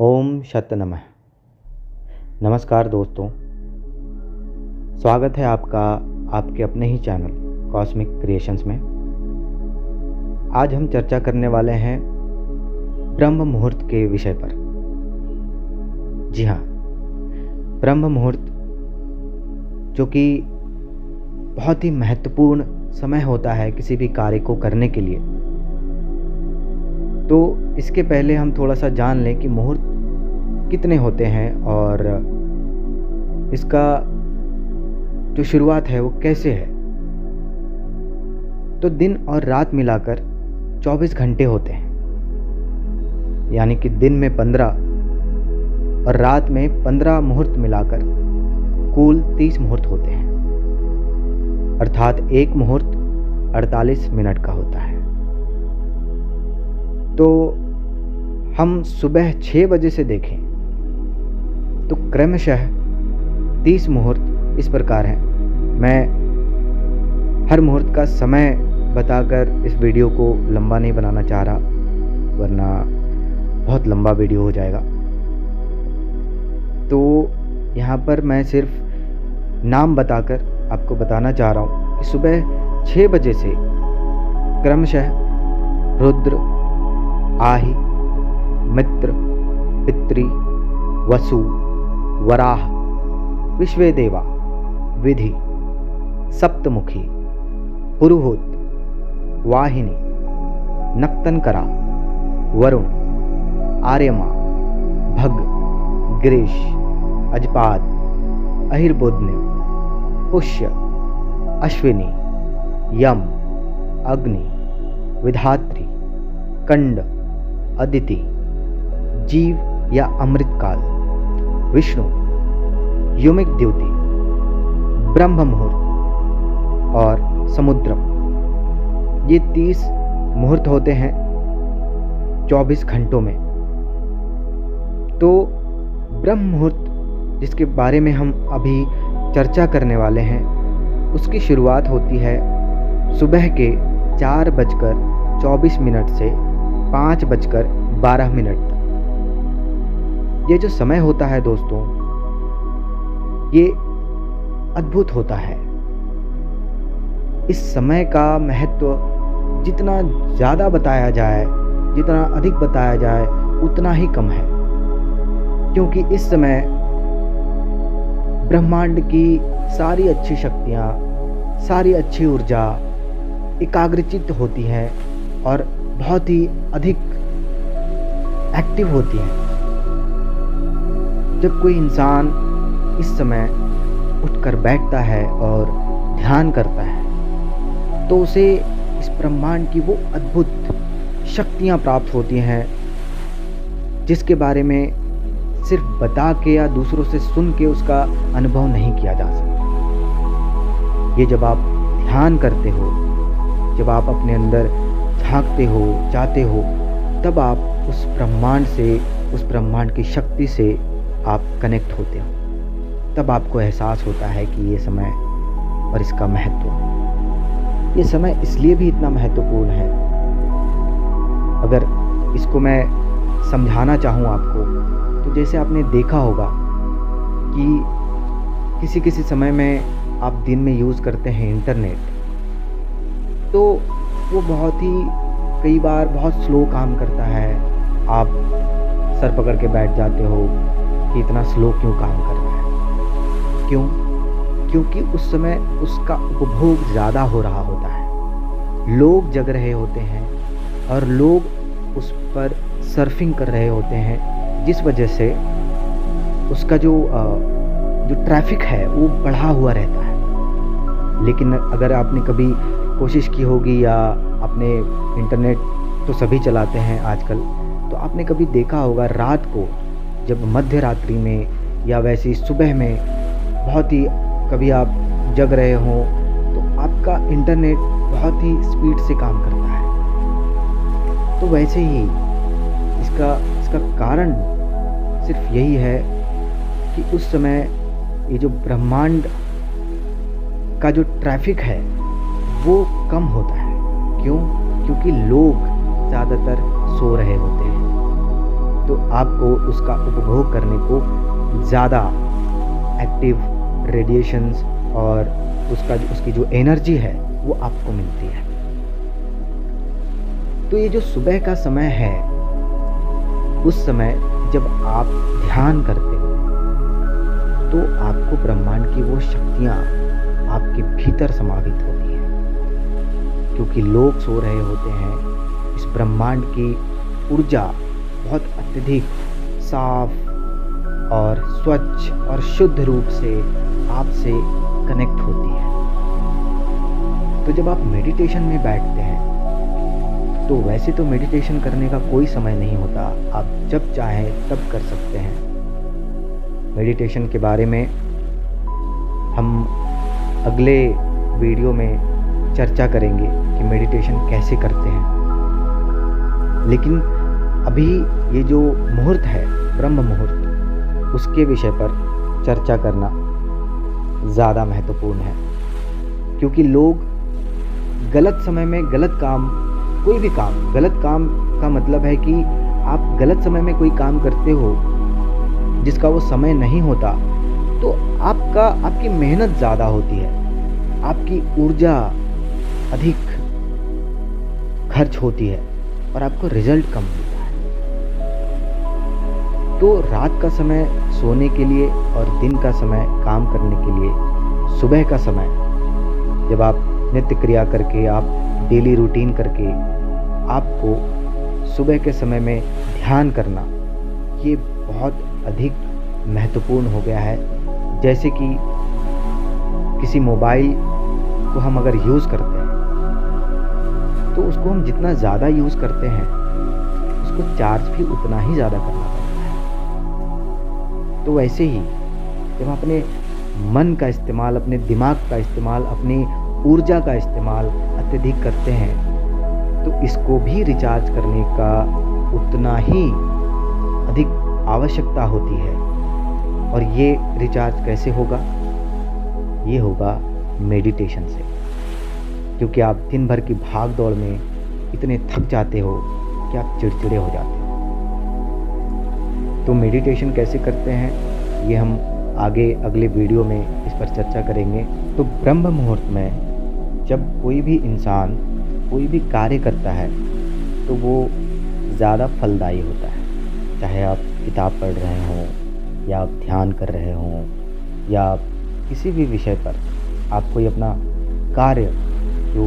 ओम शत नमः। नमस्कार दोस्तों, स्वागत है आपका आपके अपने ही चैनल कॉस्मिक क्रिएशंस में। आज हम चर्चा करने वाले हैं ब्रह्म मुहूर्त के विषय पर। जी हाँ, ब्रह्म मुहूर्त जो कि बहुत ही महत्वपूर्ण समय होता है किसी भी कार्य को करने के लिए। तो इसके पहले हम थोड़ा सा जान लें कि मुहूर्त कितने होते हैं और इसका जो शुरुआत है वो कैसे है। तो दिन और रात मिलाकर 24 घंटे होते हैं, यानी कि दिन में 15 और रात में 15 मुहूर्त मिलाकर कुल 30 मुहूर्त होते हैं, अर्थात एक मुहूर्त 48 मिनट का होता है। तो हम सुबह 6 बजे से देखें तो क्रमशः 30 मुहूर्त इस प्रकार हैं। मैं हर मुहूर्त का समय बताकर इस वीडियो को लंबा नहीं बनाना चाह रहा, वरना बहुत लंबा वीडियो हो जाएगा। तो यहाँ पर मैं सिर्फ नाम बताकर आपको बताना चाह रहा हूँ कि सुबह 6 बजे से क्रमशः रुद्र, आहि, मित्र, पितृ, वसु, वराह, विश्वेदेवा, विधि, सप्तमुखी, पुरुहूत, वाहिनी, नक्तनकरा, वरुण, आर्यमा, भग, गिरीश, अजपाद, अहिर्बुध्य, पुष्य, अश्विनी, यम, अग्नि, विधात्री, कंड, अदिति, जीव या अमृतकाल, विष्णु, युमिक द्युति, ब्रह्म मुहूर्त और समुद्रम। ये 30 मुहूर्त होते हैं 24 घंटों में। तो ब्रह्म मुहूर्त जिसके बारे में हम अभी चर्चा करने वाले हैं, उसकी शुरुआत होती है सुबह के 4:24 से 5:12 तक। ये जो समय होता है दोस्तों, ये अद्भुत होता है। इस समय का महत्व जितना ज़्यादा बताया जाए, जितना अधिक बताया जाए, उतना ही कम है। क्योंकि इस समय ब्रह्मांड की सारी अच्छी शक्तियाँ, सारी अच्छी ऊर्जा एकाग्रचित्त होती हैं और बहुत ही अधिक एक्टिव होती हैं। जब कोई इंसान इस समय उठकर बैठता है और ध्यान करता है तो उसे इस ब्रह्मांड की वो अद्भुत शक्तियाँ प्राप्त होती हैं जिसके बारे में सिर्फ बता के या दूसरों से सुन के उसका अनुभव नहीं किया जा सकता। ये जब आप ध्यान करते हो, जब आप अपने अंदर झांकते हो, जाते हो, तब आप उस ब्रह्मांड से, उस ब्रह्मांड की शक्ति से आप कनेक्ट होते हो। तब आपको एहसास होता है कि ये समय और इसका महत्व, ये समय इसलिए भी इतना महत्वपूर्ण है। अगर इसको मैं समझाना चाहूँ आपको, तो जैसे आपने देखा होगा कि किसी किसी समय में आप दिन में यूज़ करते हैं इंटरनेट, तो वो बहुत ही कई बार बहुत स्लो काम करता है। आप सर पकड़ के बैठ जाते हो कि इतना स्लो क्यों काम कर रहा है। क्यों? क्योंकि उस समय उसका उपभोग ज़्यादा हो रहा होता है। लोग जग रहे होते हैं और लोग उस पर सर्फिंग कर रहे होते हैं, जिस वजह से उसका जो ट्रैफिक है वो बढ़ा हुआ रहता है। लेकिन अगर आपने कभी कोशिश की होगी, या आपने इंटरनेट तो सभी चलाते हैं आजकल, तो आपने कभी देखा होगा रात को जब मध्य रात्रि में या वैसे सुबह में बहुत ही कभी आप जग रहे हों तो आपका इंटरनेट बहुत ही स्पीड से काम करता है। तो वैसे ही इसका कारण सिर्फ यही है कि उस समय ये जो ब्रह्मांड का जो ट्रैफिक है वो कम होता है। क्यों? क्योंकि लोग ज़्यादातर सो रहे होते हैं। तो आपको उसका उपभोग करने को ज़्यादा एक्टिव रेडिएशंस और उसकी जो एनर्जी है वो आपको मिलती है। तो ये जो सुबह का समय है, उस समय जब आप ध्यान करते हो तो आपको ब्रह्मांड की वो शक्तियाँ आपके भीतर समाहित होती हैं, क्योंकि लोग सो रहे होते हैं। इस ब्रह्मांड की ऊर्जा बहुत अत्यधिक साफ और स्वच्छ और शुद्ध रूप से आपसे कनेक्ट होती है। तो जब आप मेडिटेशन में बैठते हैं तो वैसे तो मेडिटेशन करने का कोई समय नहीं होता, आप जब चाहें तब कर सकते हैं। मेडिटेशन के बारे में हम अगले वीडियो में चर्चा करेंगे कि मेडिटेशन कैसे करते हैं। लेकिन अभी ये जो मुहूर्त है, ब्रह्म मुहूर्त, उसके विषय पर चर्चा करना ज़्यादा महत्वपूर्ण है, क्योंकि लोग गलत समय में गलत काम, कोई भी काम, गलत काम का मतलब है कि आप गलत समय में कोई काम करते हो जिसका वो समय नहीं होता, तो आपकी मेहनत ज़्यादा होती है, आपकी ऊर्जा अधिक खर्च होती है और आपको रिजल्ट कम मिलता है। तो रात का समय सोने के लिए और दिन का समय काम करने के लिए, सुबह का समय जब आप नित्य क्रिया करके, आप डेली रूटीन करके, आपको सुबह के समय में ध्यान करना, ये बहुत अधिक महत्वपूर्ण हो गया है। जैसे कि किसी मोबाइल को हम अगर यूज़ करते हैं तो उसको हम जितना ज़्यादा यूज़ करते हैं उसको चार्ज भी उतना ही ज़्यादा करना पड़ता है। तो वैसे ही जब हम अपने मन का इस्तेमाल, अपने दिमाग का इस्तेमाल, अपनी ऊर्जा का इस्तेमाल अत्यधिक करते हैं तो इसको भी रिचार्ज करने का उतना ही अधिक आवश्यकता होती है। और ये रिचार्ज कैसे होगा? ये होगा मेडिटेशन से, क्योंकि आप दिन भर की भाग दौड़ में इतने थक जाते हो कि आप चिड़चिड़े हो जाते हो। तो मेडिटेशन कैसे करते हैं ये हम आगे अगले वीडियो में इस पर चर्चा करेंगे। तो ब्रह्म मुहूर्त में जब कोई भी इंसान कोई भी कार्य करता है तो वो ज़्यादा फलदायी होता है। चाहे आप किताब पढ़ रहे हों या आप ध्यान कर रहे हों या आप किसी भी विषय पर आप कोई अपना कार्य, जो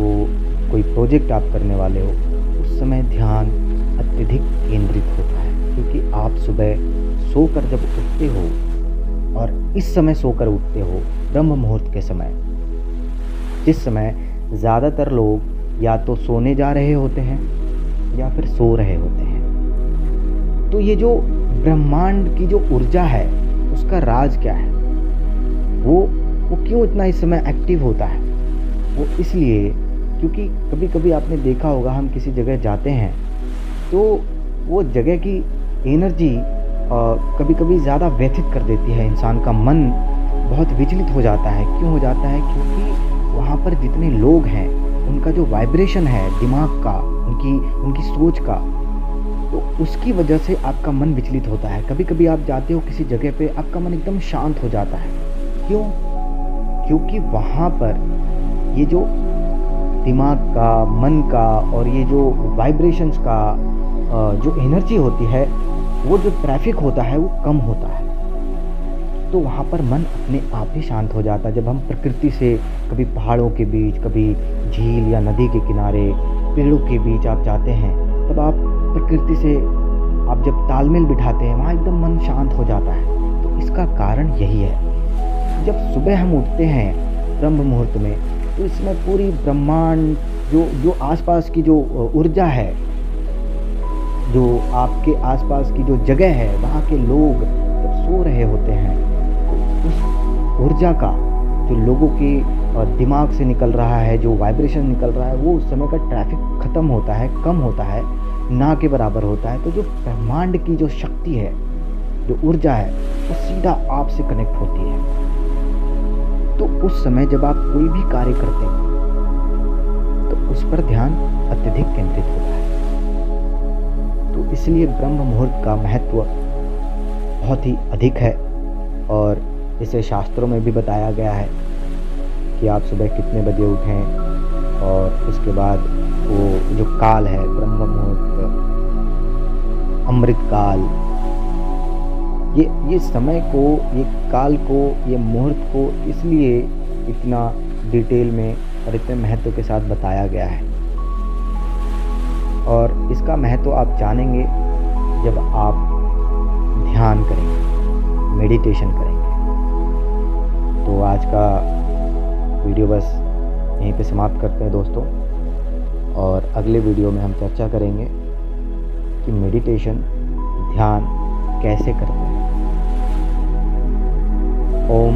कोई प्रोजेक्ट आप करने वाले हो, उस समय ध्यान अत्यधिक केंद्रित होता है। क्योंकि आप सुबह सोकर जब उठते हो और इस समय सोकर उठते हो, ब्रह्म मुहूर्त के समय, जिस समय ज़्यादातर लोग या तो सोने जा रहे होते हैं या फिर सो रहे होते हैं। तो ये जो ब्रह्मांड की जो ऊर्जा है उसका राज क्या है? वो क्यों इतना इस समय एक्टिव होता है? वो इसलिए क्योंकि कभी कभी आपने देखा होगा, हम किसी जगह जाते हैं तो वो जगह की एनर्जी कभी कभी ज़्यादा व्यथित कर देती है, इंसान का मन बहुत विचलित हो जाता है। क्यों हो जाता है? क्योंकि वहाँ पर जितने लोग हैं उनका जो वाइब्रेशन है दिमाग का, उनकी सोच का, तो उसकी वजह से आपका मन विचलित होता है। कभी कभी आप जाते हो किसी जगह पे, आपका मन एकदम शांत हो जाता है। क्यों? क्योंकि वहाँ पर ये जो दिमाग का, मन का और ये जो वाइब्रेशंस का जो एनर्जी होती है, वो जो ट्रैफिक होता है वो कम होता है। तो वहाँ पर मन अपने आप ही शांत हो जाता है। जब हम प्रकृति से कभी पहाड़ों के बीच, कभी झील या नदी के किनारे, पेड़ों के बीच आप जाते हैं, तब आप प्रकृति से आप जब तालमेल बिठाते हैं, वहाँ एकदम मन शांत हो जाता है। तो इसका कारण यही है। जब सुबह हम उठते हैं ब्रह्म मुहूर्त में, तो इसमें पूरी ब्रह्मांड, जो आसपास की जो ऊर्जा है, जो आपके आसपास की जो जगह है, वहाँ के लोग जब सो रहे होते हैं, तो उस ऊर्जा का जो लोगों के दिमाग से निकल रहा है, जो वाइब्रेशन निकल रहा है, वो उस समय का ट्रैफिक ख़त्म होता है, कम होता है, ना के बराबर होता है। तो जो ब्रह्मांड की जो शक्ति है, जो ऊर्जा है, वो सीधा आपसे कनेक्ट होती है। तो उस समय जब आप कोई भी कार्य करते हैं तो उस पर ध्यान अत्यधिक केंद्रित होता है। तो इसलिए ब्रह्म मुहूर्त का महत्व बहुत ही अधिक है और इसे शास्त्रों में भी बताया गया है कि आप सुबह कितने बजे उठें और उसके बाद वो जो काल है ब्रह्म मुहूर्त, अमृत काल, ये समय को, ये काल को, ये मुहूर्त को इसलिए इतना डिटेल में और इतने महत्व के साथ बताया गया है। और इसका महत्व आप जानेंगे जब आप ध्यान करेंगे, मेडिटेशन करेंगे। तो आज का वीडियो बस यहीं पे समाप्त करते हैं दोस्तों, और अगले वीडियो में हम चर्चा करेंगे कि मेडिटेशन, ध्यान कैसे करते हैं। ओम